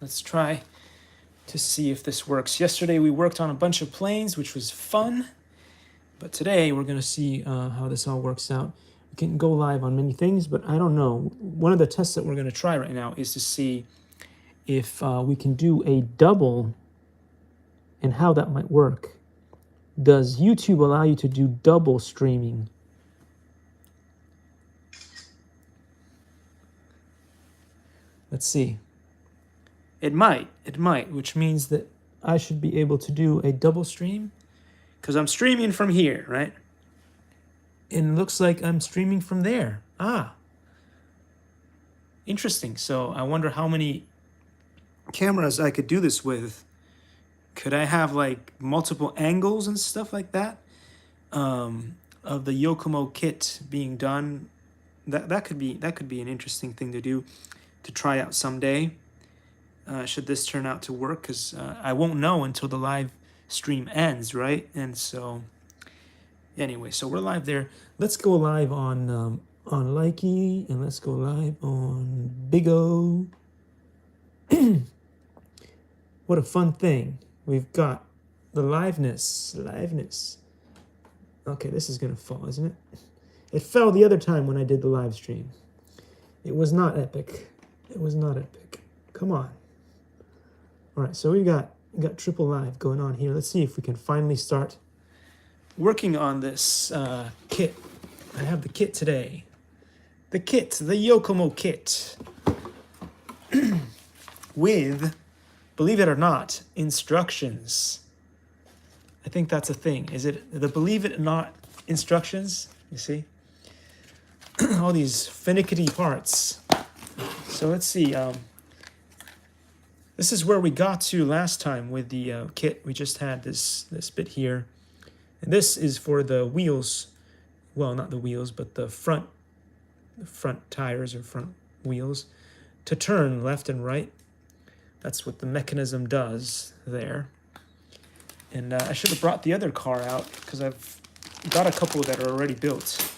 Let's try to see if this works. Yesterday we worked on a bunch of planes, which was fun. But today we're going to see how this all works out. We can go live on many things, but I don't know. One of the tests that we're going to try right now is to see if we can do a double and how that might work. Does YouTube allow you to do double streaming? Let's see. It might, which means that I should be able to do a double stream because I'm streaming from here, right? And it looks like I'm streaming from there. Ah, interesting. So I wonder how many cameras I could do this with. Could I have like multiple angles and stuff like that of the Yokomo kit being done? That could be an interesting thing to do, to try out someday. Should this turn out to work, because I won't know until the live stream ends, right? And so anyway, so we're live there. Let's go live on Likey, and let's go live on Big O. What a fun thing. We've got the liveness. Okay, this is gonna fall, isn't it? It fell the other time when I did the live stream. It was not epic. Come on. All right, so we got triple live going on here. Let's see if we can finally start working on this kit. I have the kit today. The Yokomo kit. With, believe it or not, instructions. I think that's a thing. Is it the believe it or not instructions? You see? All these finicky parts. So let's see. This is where we got to last time with the kit. We just had this bit here. And this is for the wheels. Well, not the wheels, but the front tires or front wheels to turn left and right. That's what the mechanism does there. And I should have brought the other car out because I've got a couple that are already built.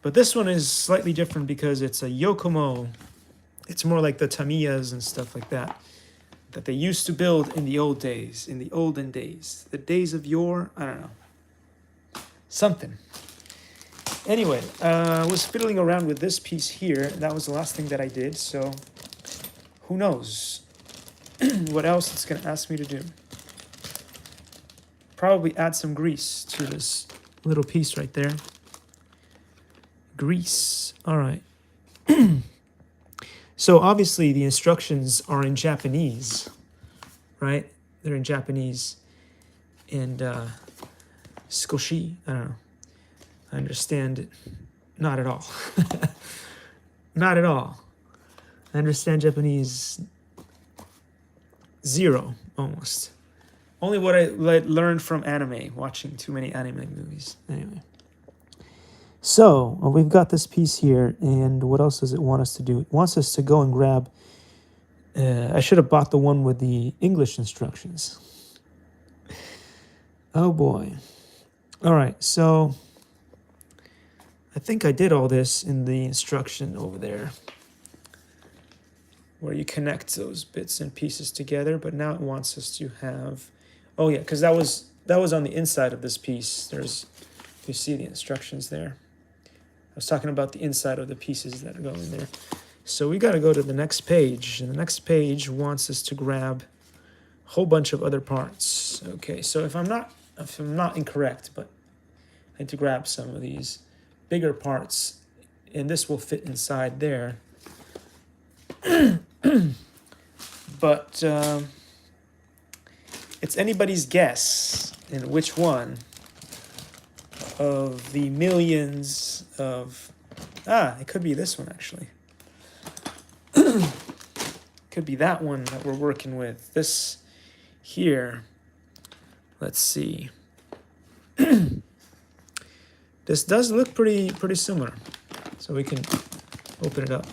But this one is slightly different because it's a Yokomo. It's more like the Tamiyas and stuff like that they used to build in the olden days. The days of yore, I don't know. Something. Anyway, I was fiddling around with this piece here. That was the last thing that I did, so who knows what else it's going to ask me to do. Probably add some grease to this little piece right there. Grease. All right. So obviously the instructions are in Japanese, right? They're in Japanese. And skoshi, I don't know. I understand it. Not at all. Not at all. I understand Japanese zero, almost. Only what I learned from anime, watching too many anime movies. Anyway. So, we've got this piece here, and what else does it want us to do? It wants us to go and grab... I should have bought the one with the English instructions. Oh boy. Alright, so... I think I did all this in the instruction over there, where you connect those bits and pieces together, but now it wants us to have... Oh yeah, because that was on the inside of this piece. You see the instructions there. I was talking about the inside of the pieces that are going there. So we got to go to the next page, and the next page wants us to grab a whole bunch of other parts. Okay, so if I'm not incorrect, but I need to grab some of these bigger parts, and this will fit inside there. But it's anybody's guess in which one of the millions of... it could be this one, actually. Could be that one that we're working with. This here. Let's see. This does look pretty similar. So we can open it up.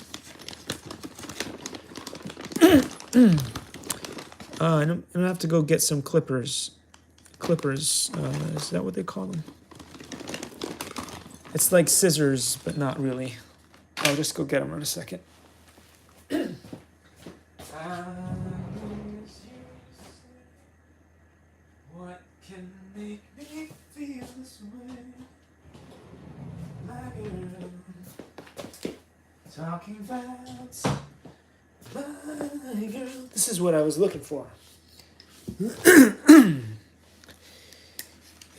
I'm gonna have to go get some clippers. Is that what they call them? It's like scissors, but not really. I'll just go get them in a second. talking about my girl. This is what I was looking for.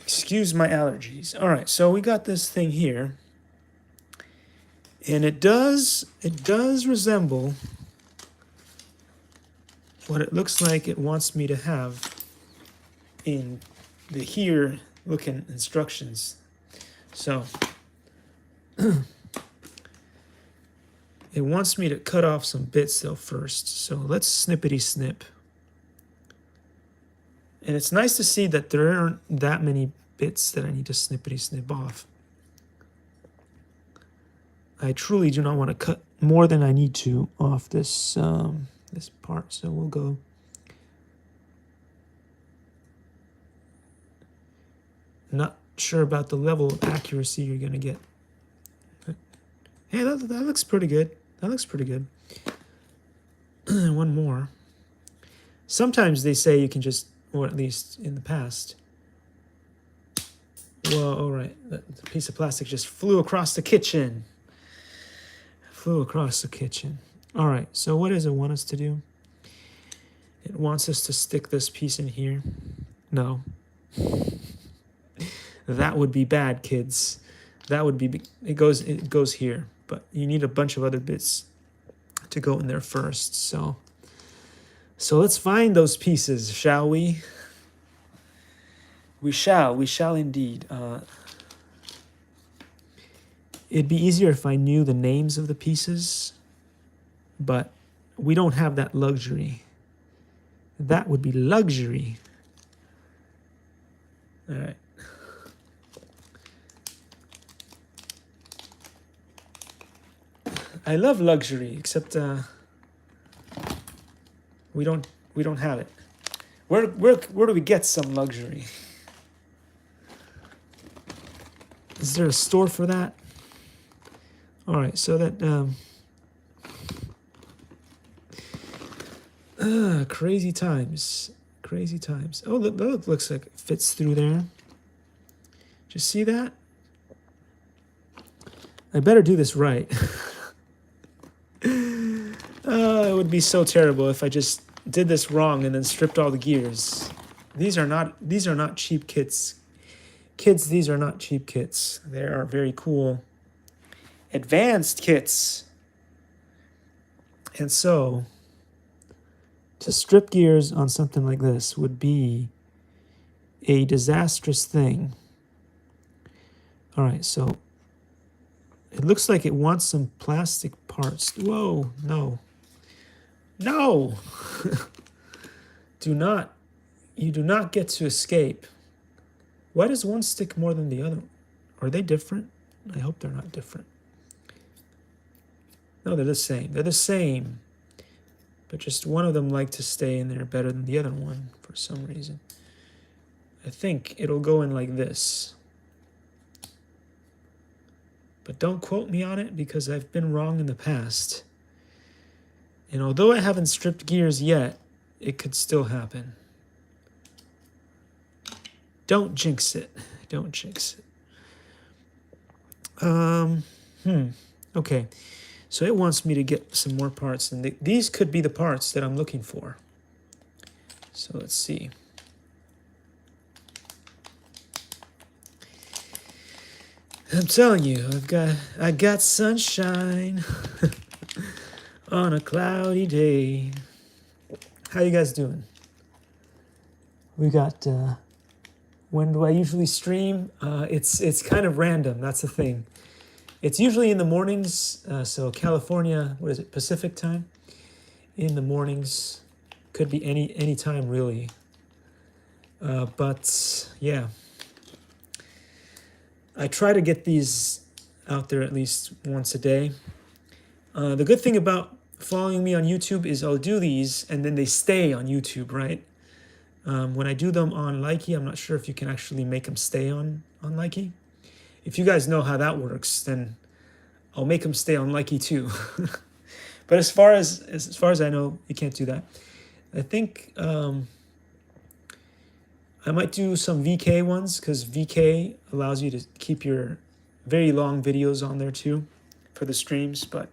Excuse my allergies. All right, so we got this thing here, and it does resemble what it looks like it wants me to have in the here looking instructions. So it wants me to cut off some bits though first. So let's snippety snip. And it's nice to see that there aren't that many bits that I need to snippety snip off. I truly do not want to cut more than I need to off this this part. So we'll go. Not sure about the level of accuracy you're gonna get. But, hey, that looks pretty good. That looks pretty good. One more. Sometimes they say you can just, or at least in the past. Whoa, all right. The piece of plastic just flew across the kitchen. Flew across the kitchen. All right, so what does it want us to do? It wants us to stick this piece in here. No. That would be bad, kids. That would be, it goes here, but you need a bunch of other bits to go in there first. So let's find those pieces, shall we? We shall indeed. It'd be easier if I knew the names of the pieces, but we don't have that luxury. That would be luxury. All right. I love luxury, except we don't have it. Where do we get some luxury? Is there a store for that? All right, so that crazy times. Oh, that looks like it fits through there. Did you see that? I better do this right. It would be so terrible if I just did this wrong and then stripped all the gears. These are not cheap kits. Kids, these are not cheap kits. They are very cool, advanced kits. And so, to strip gears on something like this would be a disastrous thing. All right, so it looks like it wants some plastic parts. Whoa, no. No! You do not get to escape. Why does one stick more than the other? Are they different? I hope they're not different. No, they're the same. They're the same. But just one of them like to stay in there better than the other one for some reason. I think it'll go in like this. But don't quote me on it because I've been wrong in the past. And although I haven't stripped gears yet, it could still happen. Don't jinx it. Don't jinx it. Okay. So it wants me to get some more parts, and these could be the parts that I'm looking for. So let's see. I'm telling you, I got sunshine on a cloudy day. How you guys doing? We got when do I usually stream? It's kind of random. That's the thing. It's usually in the mornings. So California, what is it? Pacific time. In the mornings, could be any time really. But yeah, I try to get these out there at least once a day. The good thing about following me on YouTube is I'll do these and then they stay on YouTube, right? When I do them on Likey, I'm not sure if you can actually make them stay on Likey. If you guys know how that works, then I'll make them stay on Likey too. But as far as I know, you can't do that. I think I might do some VK ones because VK allows you to keep your very long videos on there too for the streams. But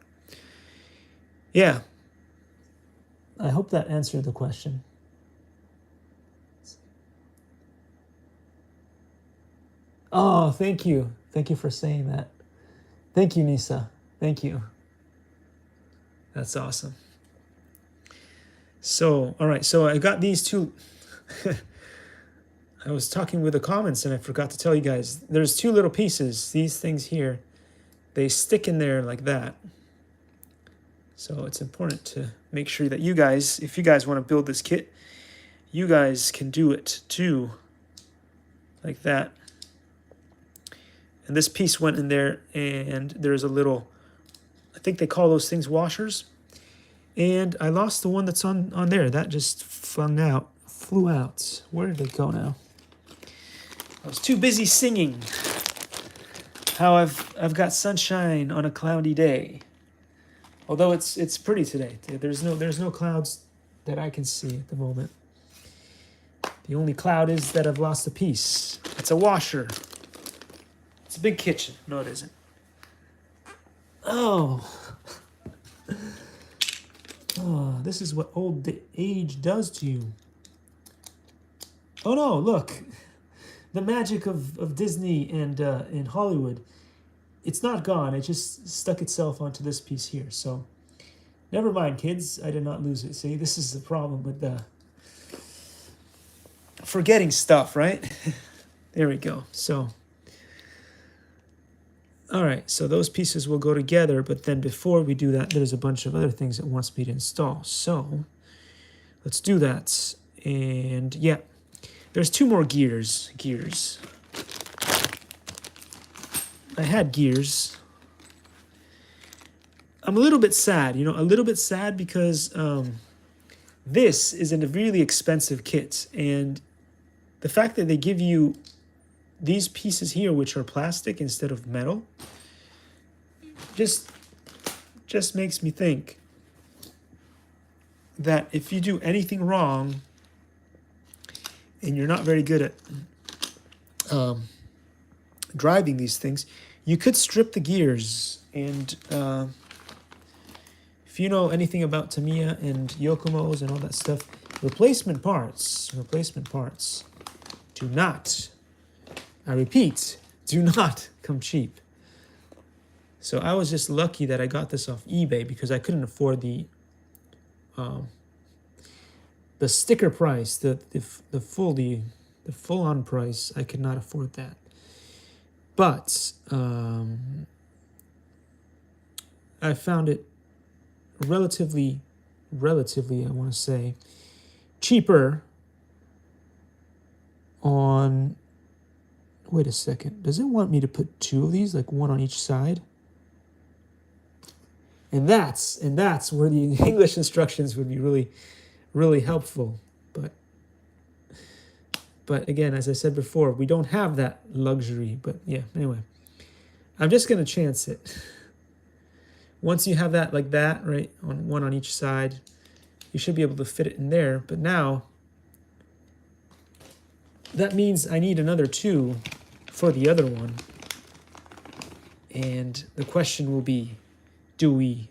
Yeah, I hope that answered the question. Oh, thank you. Thank you for saying that. Thank you, Nisa. Thank you. That's awesome. So, all right. So I got these two. I was talking with the comments and I forgot to tell you guys. There's two little pieces. These things here, they stick in there like that. So it's important to make sure that you guys, if you guys want to build this kit, you guys can do it too, like that. And this piece went in there, and there's a little, I think they call those things washers. And I lost the one that's on there. That just flew out. Where did it go now? I was too busy singing how I've got sunshine on a cloudy day. Although it's pretty today. There's no clouds that I can see at the moment. The only cloud is that I've lost a piece. It's a washer. It's a big kitchen. No, it isn't. Oh. Oh, this is what old age does to you. Oh no, look. The magic of Disney and in Hollywood. It's not gone. It just stuck itself onto this piece here. So, never mind, kids. I did not lose it. See, this is the problem with the forgetting stuff, right? There we go. So, all right. So those pieces will go together. But then before we do that, there's a bunch of other things it wants me to install. So, let's do that. And yeah, there's two more gears. I had gears. I'm a little bit sad, because this is a really expensive kit. And the fact that they give you these pieces here, which are plastic instead of metal, just makes me think that if you do anything wrong and you're not very good at driving these things, you could strip the gears. And if you know anything about Tamiya and Yokomos and all that stuff, replacement parts do not, I repeat, do not come cheap. So I was just lucky that I got this off eBay because I couldn't afford the sticker price, the full on price. I could not afford that. But I found it relatively, I want to say, cheaper on. Wait a second. Does it want me to put two of these, like one on each side? And that's where the English instructions would be really, really helpful. But again, as I said before, we don't have that luxury. But yeah, anyway, I'm just gonna chance it. Once you have that like that, right, on one on each side, you should be able to fit it in there. But now, that means I need another two for the other one. And the question will be, do we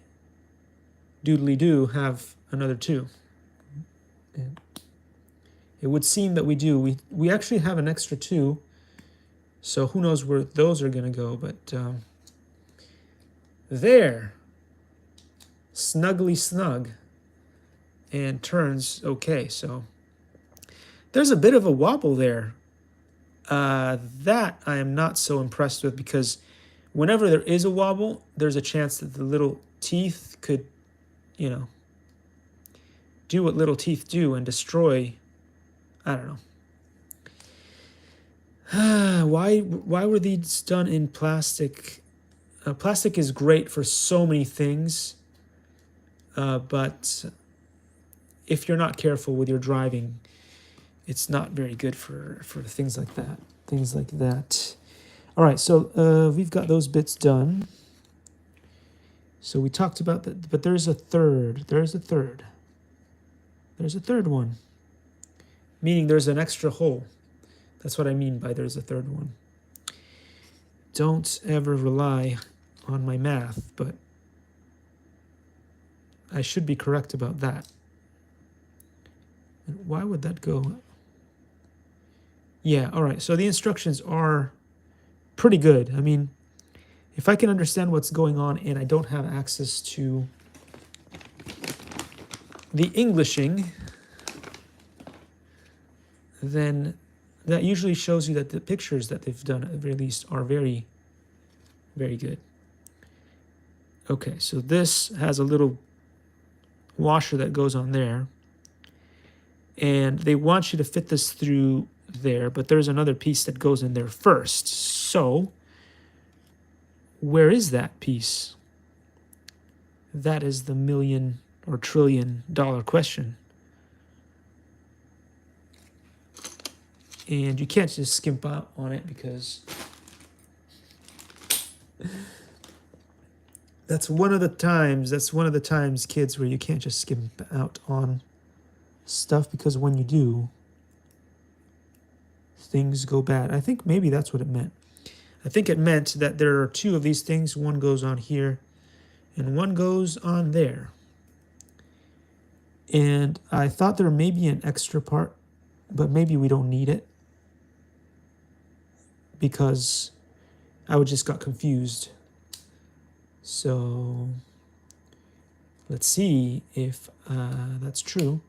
doodly-do have another two? And it would seem that we do. We actually have an extra two, so who knows where those are going to go. But there, snugly snug, and turns okay. So there's a bit of a wobble there. That I am not so impressed with, because whenever there is a wobble, there's a chance that the little teeth could, do what little teeth do and destroy. I don't know. Why were these done in plastic? Plastic is great for so many things, but if you're not careful with your driving, it's not very good for things like that. All right, so we've got those bits done. So we talked about that, but there's a third. There's a third one. Meaning there's an extra hole. That's what I mean by there's a third one. Don't ever rely on my math, but I should be correct about that. And why would that go? Yeah, all right. So the instructions are pretty good. I mean, if I can understand what's going on and I don't have access to the Englishing, then that usually shows you that the pictures that they've done at the very least are very, very good. Okay, so this has a little washer that goes on there. And they want you to fit this through there, but there's another piece that goes in there first. So, where is that piece? That is the million or $1 trillion question. And you can't just skimp out on it because that's one of the times, kids, where you can't just skimp out on stuff, because when you do, things go bad. I think maybe that's what it meant. I think it meant that there are two of these things. One goes on here and one goes on there. And I thought there may be an extra part, but maybe we don't need it, because I just got confused. So let's see if that's true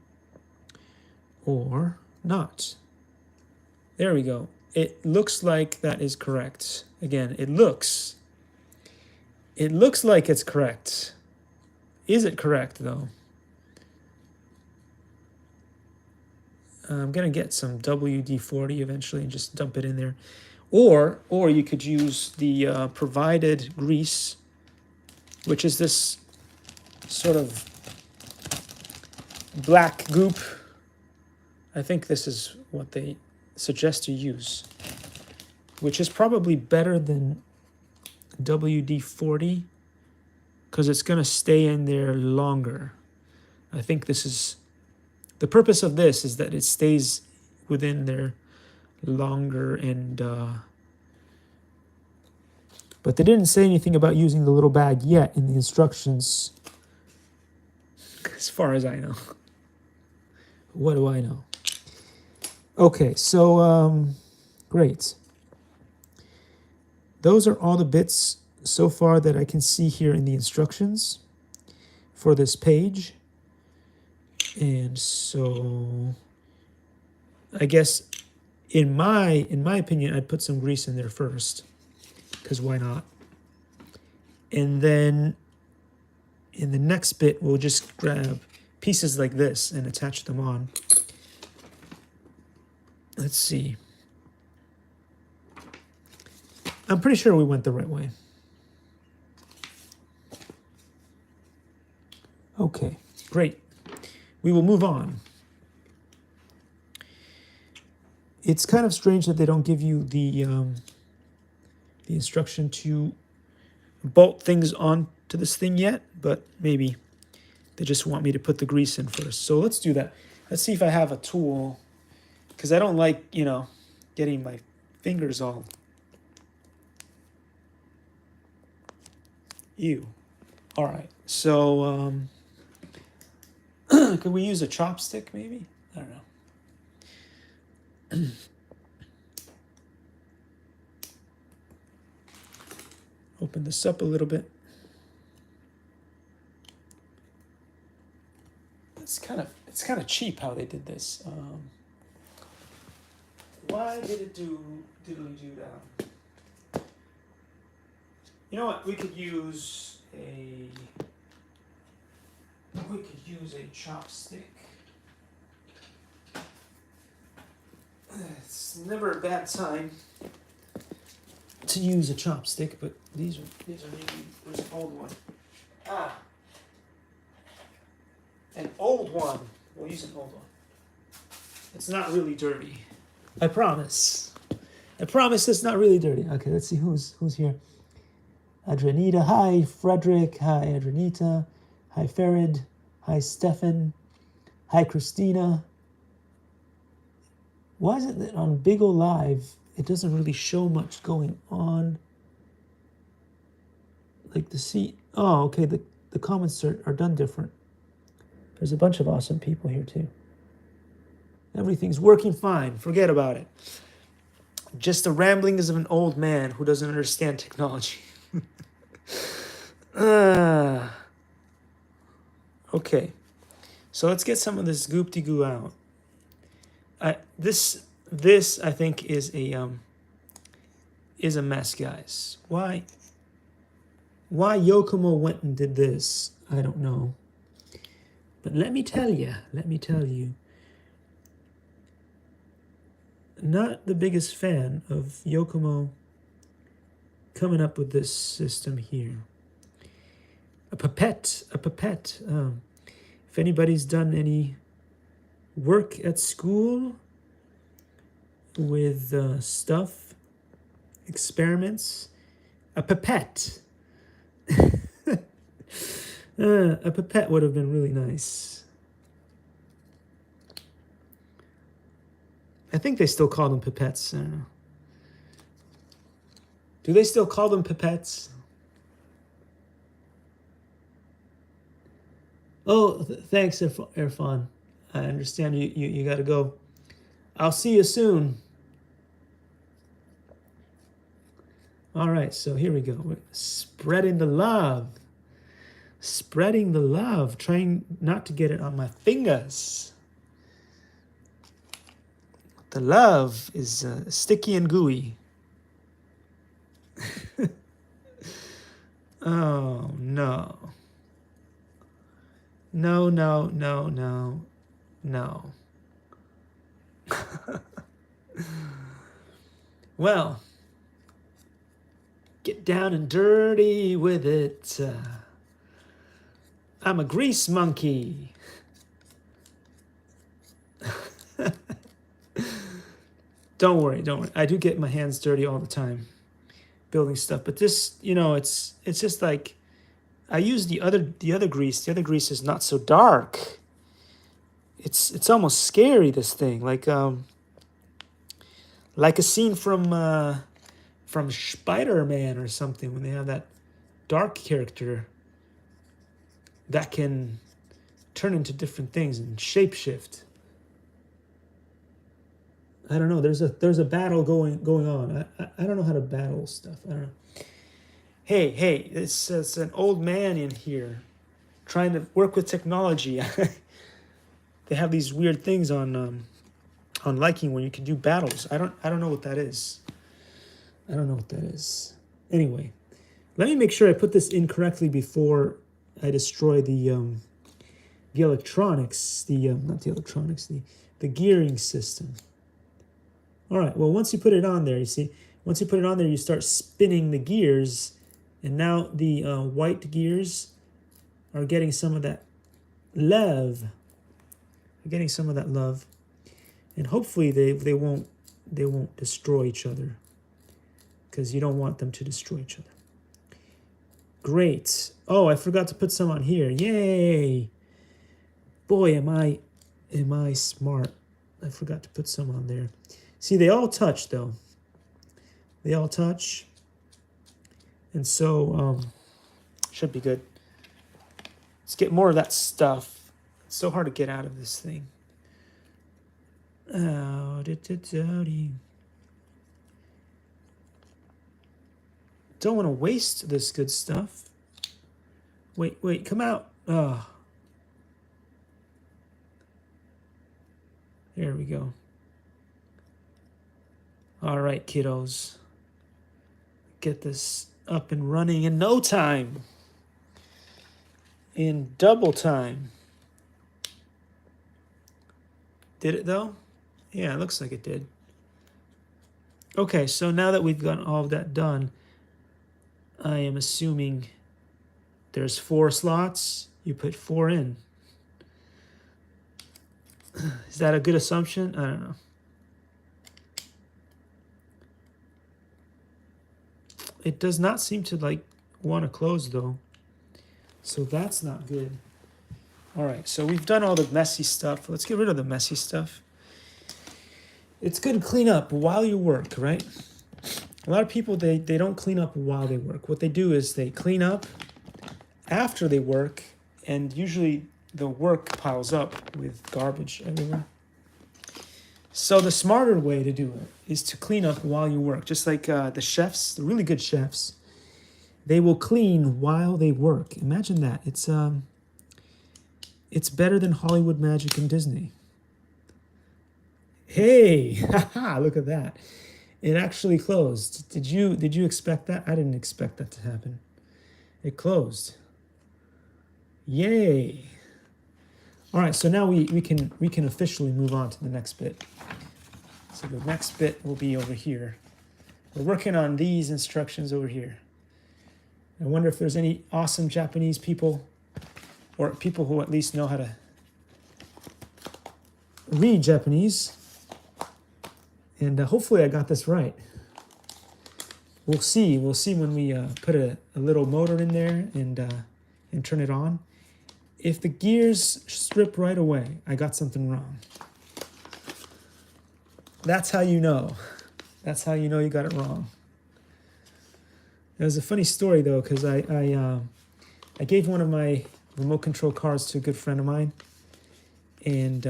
or not. There we go. It looks like that is correct. Again, it looks like it's correct. Is it correct, though? I'm going to get some WD-40 eventually and just dump it in there. Or you could use the provided grease, which is this sort of black goop. I think this is what they suggest to use, which is probably better than WD-40 because it's going to stay in there longer. I think this is the purpose of this, is that it stays within there longer. And but they didn't say anything about using the little bag yet in the instructions, as far as I know. What do I know? Okay, so great. Those are all the bits so far that I can see here in the instructions for this page. And so I guess in my opinion, I'd put some grease in there first, because why not? And then in the next bit, we'll just grab pieces like this and attach them on. Let's see. I'm pretty sure we went the right way. Okay, great. We will move on. It's kind of strange that they don't give you the instruction to bolt things onto this thing yet, but maybe they just want me to put the grease in first. So let's do that. Let's see if I have a tool, because I don't like, getting my fingers all... Ew. All right, so could we use a chopstick maybe? I don't know. Open this up a little bit. It's kind of cheap how they did this. Why did we do that? You know what? We could use a chopstick. It's never a bad time to use a chopstick, but these are maybe, where's an old one? An old one. We'll use an old one. It's not really dirty. I promise. It's not really dirty. Okay, let's see who's here. Adrenita, hi. Frederick, hi. Adrenita, hi. Farid, hi. Stefan, hi. Christina. Why is it that on Big O Live, it doesn't really show much going on? Like oh, okay, the comments are done different. There's a bunch of awesome people here too. Everything's working fine. Forget about it. Just the ramblings of an old man who doesn't understand technology. Okay, so let's get some of this goop-de-goo out. This I think is a mess, guys. Why Yokomo went and did this, I don't know. But let me tell you, not the biggest fan of Yokomo coming up with this system here. A pipette. If anybody's done any work at school with stuff, experiments, a pipette. A pipette would have been really nice. I think they still call them pipettes. I don't know. Do they still call them pipettes? Oh, thanks, Irfan. I understand you got to go. I'll see you soon. All right, so here we go. We're spreading the love. Spreading the love. Trying not to get it on my fingers. The love is sticky and gooey. Oh, no. No. Well, get down and dirty with it. I'm a grease monkey. Don't worry. I do get my hands dirty all the time building stuff, but this, it's just like I use the other grease. The other grease is not so dark. It's almost scary, this thing. Like a scene from Spider-Man or something, when they have that dark character that can turn into different things and shapeshift. I don't know. There's a battle going on. I don't know how to battle stuff. I don't know. Hey, it's an old man in here trying to work with technology. They have these weird things on Liking where you can do battles. I don't know what that is. Anyway, let me make sure I put this in correctly before I destroy the electronics, the gearing system. All right, well, once you put it on there, you start spinning the gears, and now the white gears are getting some of that love. And hopefully they won't destroy each other, because you don't want them to destroy each other. Great. Oh, I forgot to put some on here. Yay! Boy, am I smart. I forgot to put some on there. See, they all touch, though. They all touch. And so, should be good. Let's get more of that stuff. It's so hard to get out of this thing. Oh, don't want to waste this good stuff. Wait, come out. Oh. There we go. All right, kiddos. Get this up and running in no time. In double time. Did it, though? Yeah, it looks like it did. Okay, so now that we've got all of that done, I am assuming there's 4 slots. You put 4 in. Is that a good assumption? I don't know. It does not seem to want to close, though. So that's not good. All right, so we've done all the messy stuff. Let's get rid of the messy stuff. It's good to clean up while you work, right? A lot of people, they don't clean up while they work. What they do is they clean up after they work, and usually the work piles up with garbage everywhere. So the smarter way to do it is to clean up while you work. Just like the chefs, the really good chefs, they will clean while they work. Imagine that. It's better than Hollywood magic and Disney. Hey, haha, look at that. It actually closed. Did you expect that? I didn't expect that to happen. It closed. Yay. All right, so now we can officially move on to the next bit. So the next bit will be over here. We're working on these instructions over here. I wonder if there's any awesome Japanese people or people who at least know how to read Japanese. And hopefully I got this right. We'll see. We'll see when we put a little motor in there and turn it on. If the gears strip right away, I got something wrong. That's how you know. That's how you know you got it wrong. It was a funny story though, because I gave one of my remote control cars to a good friend of mine, and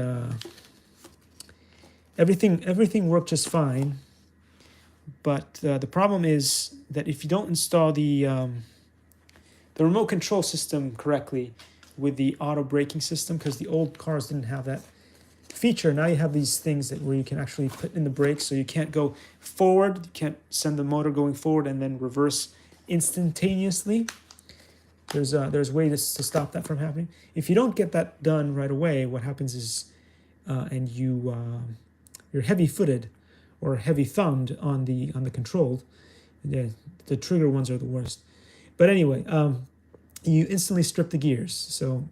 everything worked just fine. But the problem is that if you don't install the remote control system correctly with the auto braking system, because the old cars didn't have that feature. Now you have these things that where you can actually put in the brakes, so you can't go forward, you can't send the motor going forward and then reverse instantaneously. There's ways to stop that from happening. If you don't get that done right away, what happens is, and you're heavy-footed or heavy-thumbed on the controlled. The trigger ones are the worst. But anyway, you instantly strip the gears. So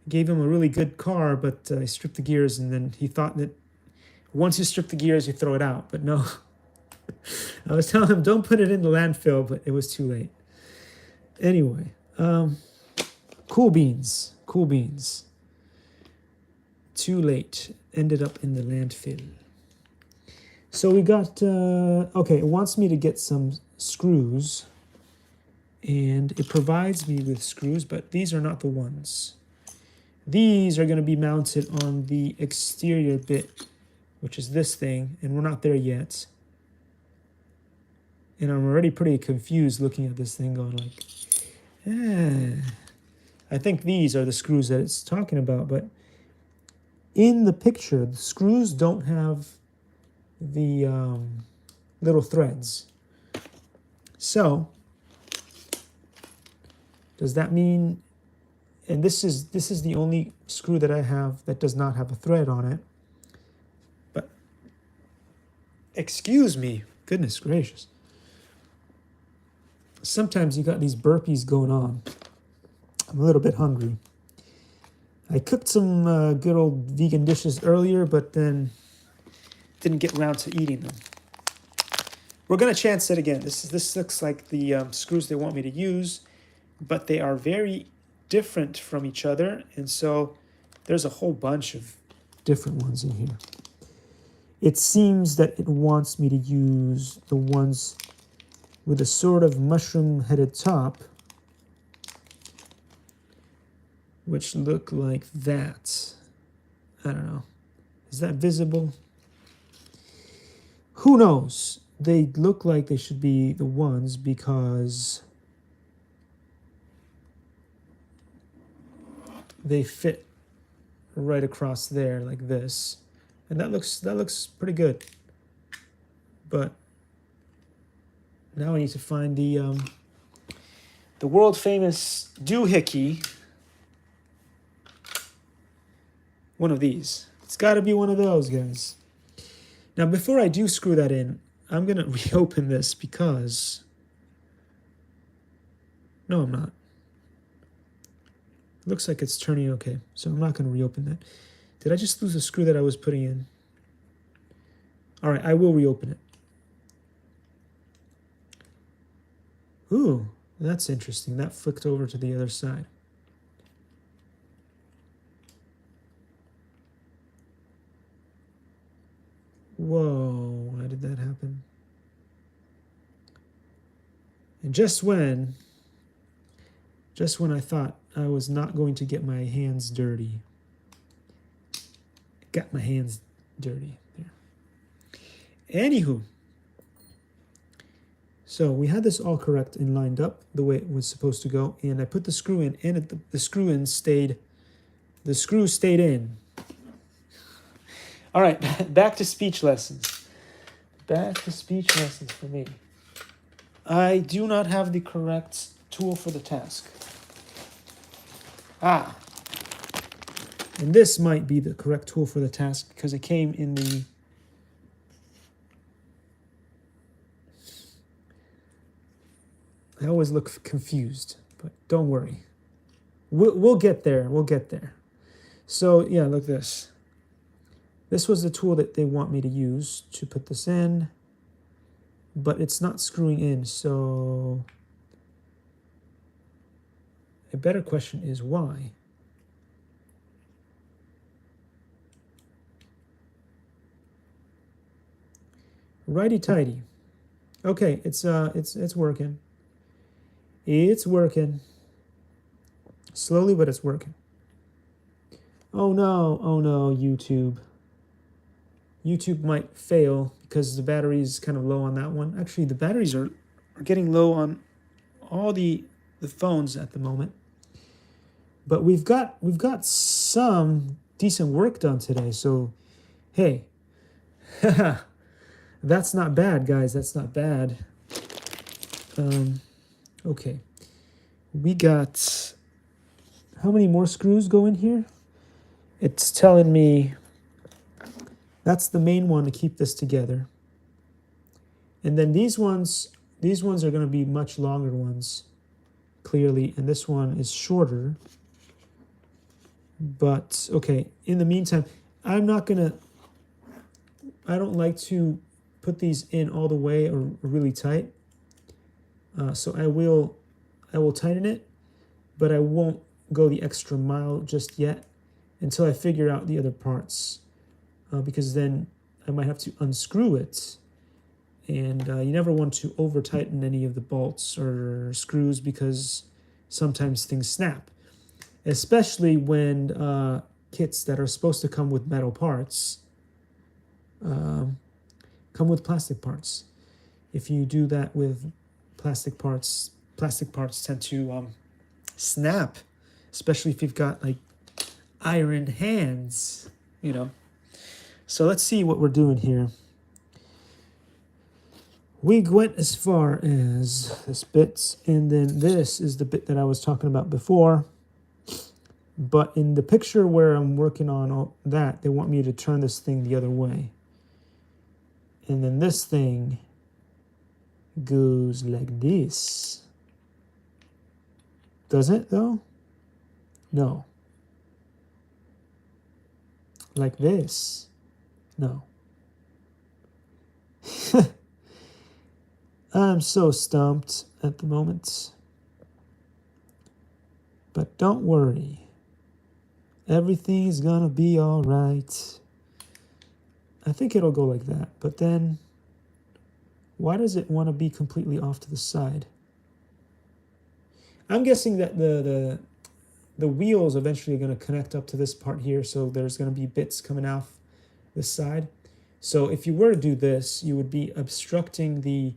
gave him a really good car, but I stripped the gears, and then he thought that once you strip the gears, you throw it out. But no, I was telling him don't put it in the landfill, but it was too late. Anyway, cool beans. Too late. Ended up in the landfill. So we got, okay, it wants me to get some screws, and it provides me with screws, but these are not the ones. These are going to be mounted on the exterior bit, which is this thing, and we're not there yet. And I'm already pretty confused looking at this thing going like, I think these are the screws that it's talking about, but in the picture, the screws don't have the little threads. So, does that mean, and this is the only screw that I have that does not have a thread on it, but excuse me, goodness gracious. Sometimes you got these burpees going on. I'm a little bit hungry. I cooked some good old vegan dishes earlier, but then didn't get around to eating them. We're going to chance it again. This looks like the screws they want me to use, but they are very different from each other, and so there's a whole bunch of different ones in here. It seems that it wants me to use the ones with a sort of mushroom-headed top, which look like that. I don't know. Is that visible? Who knows? They look like they should be the ones because they fit right across there like this. And that looks pretty good. But now I need to find the world famous doohickey. One of these. It's got to be one of those, guys. Now, before I do screw that in, I'm going to reopen this because... No, I'm not. It looks like it's turning okay, so I'm not going to reopen that. Did I just lose the screw that I was putting in? All right, I will reopen it. Ooh, that's interesting. That flicked over to the other side. Whoa, how did that happen? And just when I thought I was not going to get my hands dirty. Got my hands dirty there. Anywho, so we had this all correct and lined up the way it was supposed to go, and I put the screw in, and the screw stayed in. All right, back to speech lessons. Back to speech lessons for me. I do not have the correct tool for the task. And this might be the correct tool for the task because it came in the... I always look confused, but don't worry. We'll get there. We'll get there. So, yeah, look this. This was the tool that they want me to use to put this in, but it's not screwing in, so a better question is why? Righty-tighty. Okay, it's working. It's working. Slowly, but it's working. Oh no, YouTube. YouTube might fail because the battery is kind of low on that one. Actually, the batteries are getting low on all the phones at the moment. But we've got some decent work done today. So, hey, that's not bad, guys. That's not bad. Okay, we got, how many more screws go in here? It's telling me that's the main one to keep this together. And then these ones are going to be much longer ones, clearly, and this one is shorter. But, okay, in the meantime, I don't like to put these in all the way or really tight. So I will tighten it, but I won't go the extra mile just yet until I figure out the other parts, because then I might have to unscrew it. And you never want to over tighten any of the bolts or screws because sometimes things snap, especially when kits that are supposed to come with metal parts come with plastic parts. If you do that with plastic parts tend to snap, especially if you've got like iron hands, you know. So let's see what we're doing here. We went as far as this bit, and then this is the bit that I was talking about before. But in the picture where I'm working on all that, they want me to turn this thing the other way. And then this thing goes like this. Does it though? No. Like this? No. I'm so stumped at the moment. But don't worry. Everything's gonna be all right. I think it'll go like that. But then, why does it want to be completely off to the side? I'm guessing that the wheels eventually are going to connect up to this part here, so there's going to be bits coming off this side. So if you were to do this, you would be obstructing the,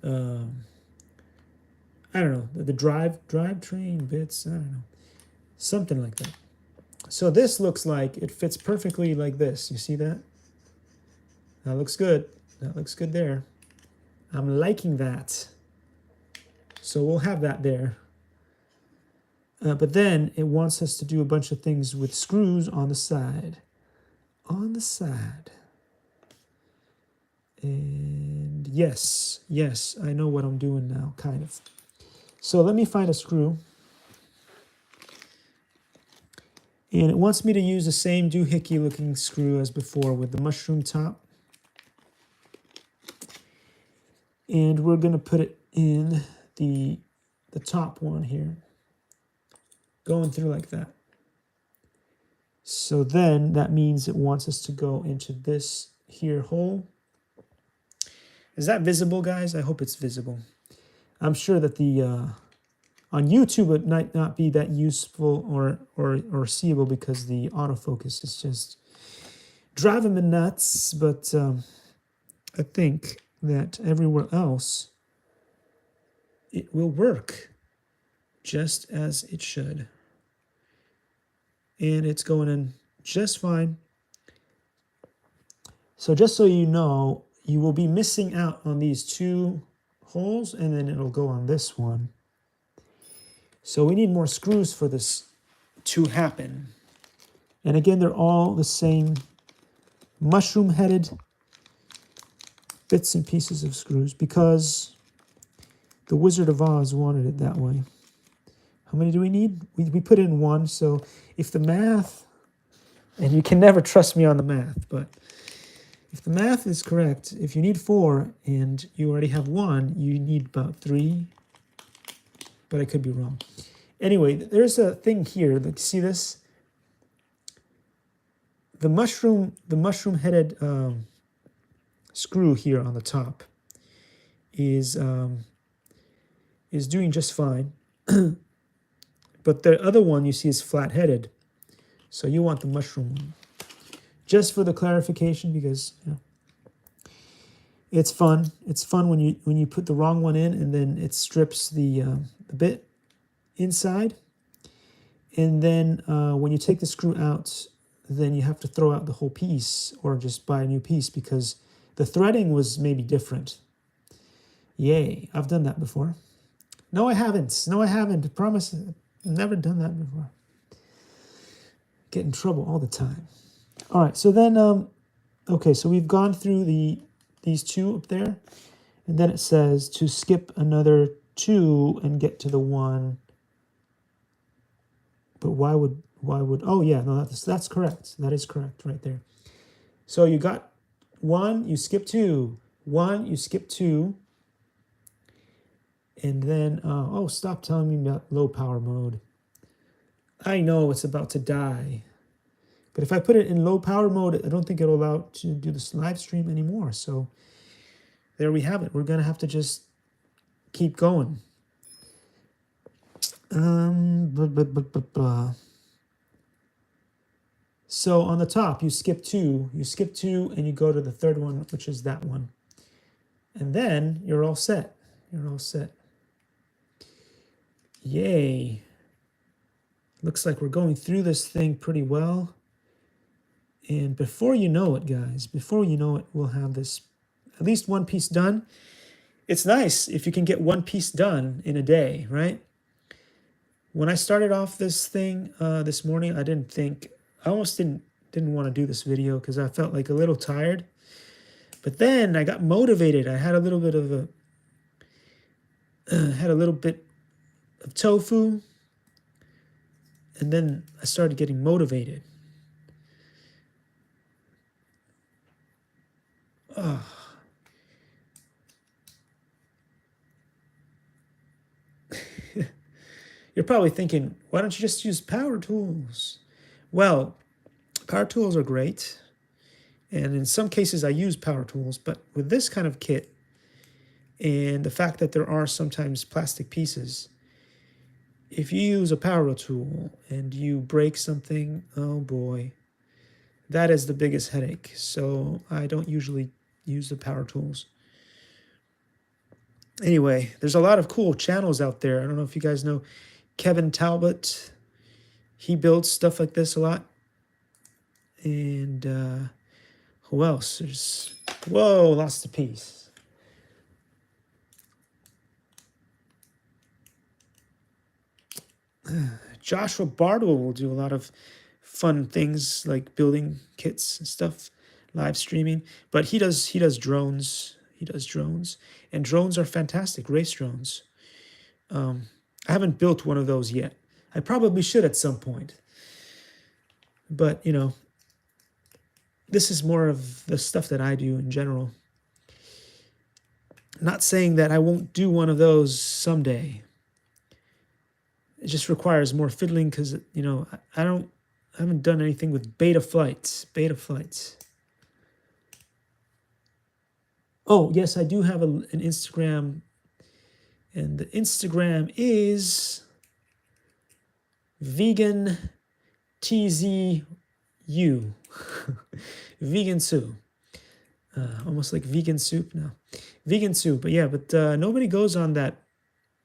I don't know, the drivetrain bits, I don't know, something like that. So this looks like it fits perfectly like this. You see that? That looks good. That looks good there. I'm liking that. So we'll have that there. But then it wants us to do a bunch of things with screws on the side. On the side. And yes, I know what I'm doing now, kind of. So let me find a screw. And it wants me to use the same doohickey looking screw as before with the mushroom top. And we're going to put it in the top one here. Going through like that. So then that means it wants us to go into this here hole. Is that visible, guys? I hope it's visible. I'm sure that the On YouTube, it might not be that useful or seeable because the autofocus is just driving me nuts. But I think that everywhere else, it will work just as it should. And it's going in just fine. So just so you know, you will be missing out on these 2 holes, and then it'll go on this one. So we need more screws for this to happen. And again, they're all the same mushroom-headed bits and pieces of screws because the Wizard of Oz wanted it that way. How many do we need? We put in 1, so if the math, and you can never trust me on the math, but if the math is correct, if you need 4 and you already have 1, you need about 3, but I could be wrong. Anyway, there's a thing here. Like, see this? The mushroom-headed screw here on the top is doing just fine, but the other one you see is flat-headed, so you want the mushroom one. Just for the clarification, because it's fun. It's fun when you put the wrong one in, and then it strips the bit inside, and then when you take the screw out, then you have to throw out the whole piece or just buy a new piece because the threading was maybe different. Yay, I've done that before. No, I haven't. No, I haven't. I promise, I've never done that before. Get in trouble all the time. All right, so then, okay, so we've gone through these 2 up there, and then it says to skip another 2 and get to the 1. But why would, oh yeah, no, that's correct. That is correct right there. So you got 1, you skip 2, 1, you skip 2, and then, oh, stop telling me about low power mode. I know it's about to die. But if I put it in low power mode, I don't think it'll allow to do this live stream anymore. So there we have it. We're going to have to just keep going. So on the top, you skip 2. You skip 2 and you go to the 3rd one, which is that one. And then you're all set. You're all set. Yay. Looks like we're going through this thing pretty well. And before you know it, guys, before you know it, we'll have this, at least 1 piece done. It's nice if you can get 1 piece done in a day, right? When I started off this thing this morning, I almost didn't want to do this video because I felt like a little tired. But then I got motivated. I had a little bit of tofu, and then I started getting motivated. You're probably thinking, why don't you just use power tools? Well, power tools are great. And in some cases I use power tools, but with this kind of kit and the fact that there are sometimes plastic pieces, if you use a power tool and you break something, oh boy, that is the biggest headache. So I don't usually use the power tools. Anyway, there's a lot of cool channels out there. I don't know if you guys know Kevin Talbot. He builds stuff like this a lot. And who else? There's, whoa, lost a piece. Joshua Bardwell will do a lot of fun things like building kits and stuff, live streaming. But he does drones. He does drones. And drones are fantastic, race drones. I haven't built one of those yet. I probably should at some point. But, you know, this is more of the stuff that I do in general. Not saying that I won't do one of those someday. It just requires more fiddling because, you know, I haven't done anything with beta flights. Oh, yes, I do have an Instagram And the Instagram is vegan TZU. Vegan soup. Almost like vegan soup now. Vegan soup. But yeah, but nobody goes on that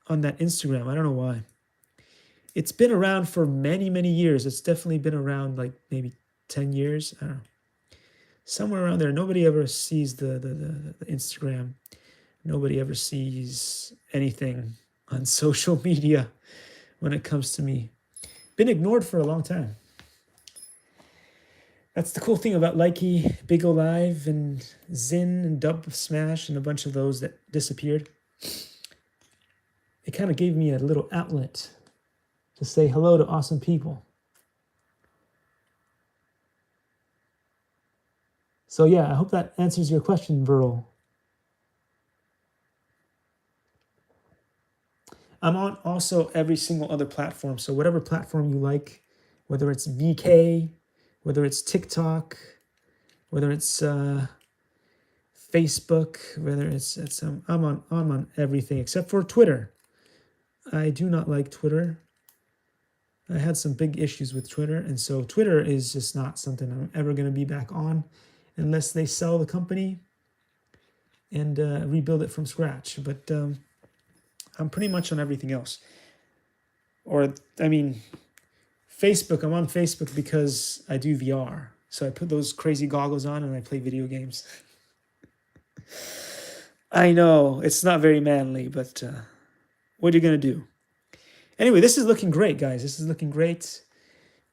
Instagram. I don't know why. It's been around for many, many years. It's definitely been around like maybe 10 years. I don't know. Somewhere around there. Nobody ever sees the Instagram. Nobody ever sees anything on social media when it comes to me. Been ignored for a long time. That's the cool thing about Likey, Big O Live, and Zin, and Dub Smash, and a bunch of those that disappeared. It kind of gave me a little outlet to say hello to awesome people. So yeah, I hope that answers your question, Burl. I'm on also every single other platform. So whatever platform you like, whether it's VK, whether it's TikTok, whether it's Facebook, whether it's I'm on everything except for Twitter. I do not like Twitter. I had some big issues with Twitter, and so Twitter is just not something I'm ever going to be back on unless they sell the company and rebuild it from scratch. But I'm pretty much on everything else. Or, I mean, Facebook, I'm on Facebook because I do VR. So I put those crazy goggles on and I play video games. I know, it's not very manly, but what are you going to do? Anyway, this is looking great, guys. This is looking great.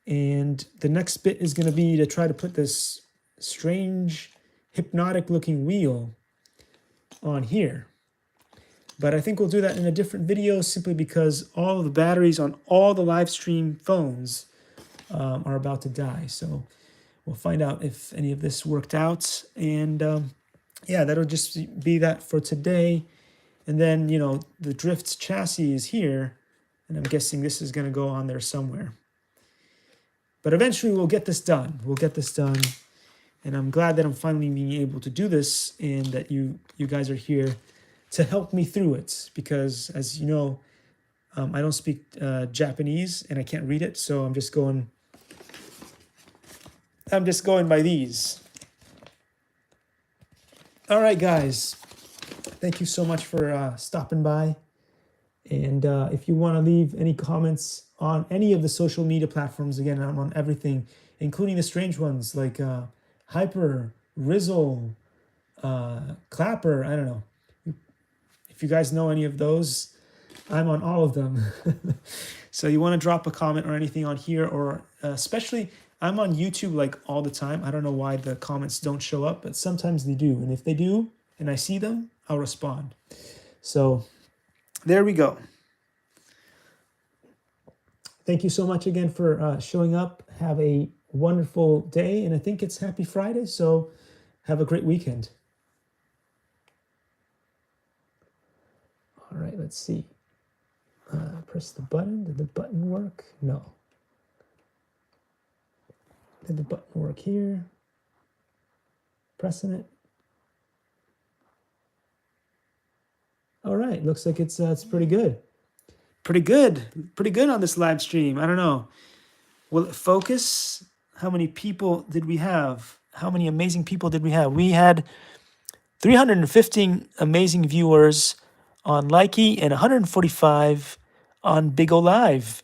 And the next bit is going to be to try to put this strange, hypnotic-looking wheel on here. But I think we'll do that in a different video simply because all of the batteries on all the live stream phones are about to die. So we'll find out if any of this worked out. And yeah, that'll just be that for today. And then, you know, the Drift's chassis is here. And I'm guessing this is going to go on there somewhere. But eventually we'll get this done. We'll get this done. And I'm glad that I'm finally being able to do this and that you guys are here to help me through it. Because as you know, I don't speak Japanese and I can't read it. So I'm just going by these. All right, guys. Thank you so much for stopping by. And if you want to leave any comments on any of the social media platforms, again, I'm on everything, including the strange ones like Hyper, Rizzle, Clapper, I don't know. If you guys know any of those, I'm on all of them. So you want to drop a comment or anything on here, or especially, I'm on YouTube like all the time. I don't know why the comments don't show up, but sometimes they do. And if they do, and I see them, I'll respond. So there we go. Thank you so much again for showing up. Have a wonderful day. And I think it's Happy Friday, so have a great weekend. All right, let's see. Press the button. Did the button work? No. Did the button work here? Pressing it. All right, looks like it's pretty good. Pretty good on this live stream. I don't know. Will it focus? How many people did we have? How many amazing people did we have? We had 315 amazing viewers on Likey and 145 on Big O Live.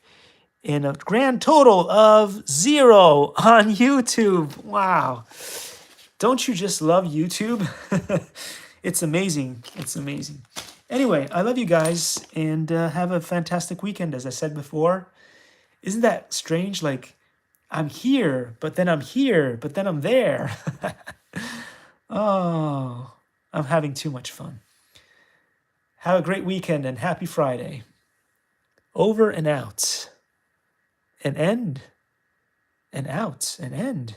And a grand total of 0 on YouTube. Wow. Don't you just love YouTube? It's amazing. It's amazing. Anyway, I love you guys, and have a fantastic weekend, as I said before. Isn't that strange? Like, I'm here, but then I'm here, but then I'm there. Oh, I'm having too much fun. Have a great weekend, and happy Friday. Over and out. An end. And out. An end.